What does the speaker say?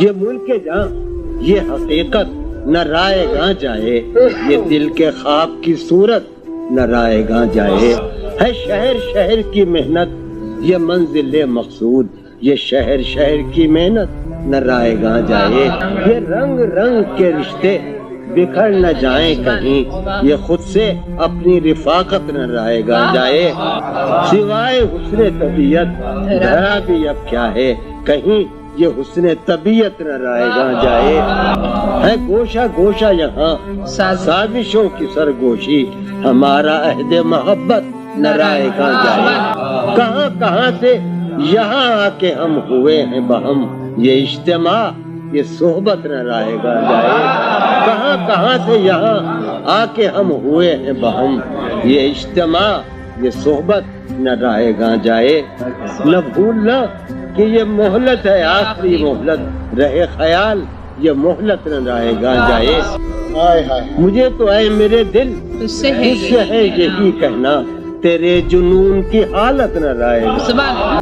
یہ ملک جہاں یہ حقیقت نہ رائے گاں جائے، یہ دل کے خواب کی صورت نہ رائے گاں جائے، ہے شہر شہر کی محنت یہ منزل مقصود، یہ شہر شہر کی محنت نہ رائے گاں جائے، یہ رنگ رنگ کے رشتے بکھر نہ جائیں کہیں، یہ خود سے اپنی رفاقت نہ رائے گاں جائے، سوائے حسن طبیعت دھرا بھی اب کیا ہے، کہیں یہ حسن طبیعت نہ رائے گاں جائے، ہے گوشہ گوشہ یہاں سازشوں کی سرگوشی، ہمارا عہد محبت نہ رائے گاں جائے، کہاں کہاں سے یہاں آ کے ہم ہوئے ہیں بہم، یہ اجتماع یہ صحبت نہ رائے گاں جائے، کہاں کہاں سے یہاں آ کے ہم ہوئے ہیں بہم، یہ اجتماع یہ صحبت نہ رائے گاں جائے، نہ بھولنا کہ یہ مہلت ہے آخری مہلت، رہے خیال یہ مہلت نہ رائے گاں جائے، مجھے تو اے میرے دل اس سے ہے یہی کہنا، تیرے جنون کی حالت نہ رائے گاں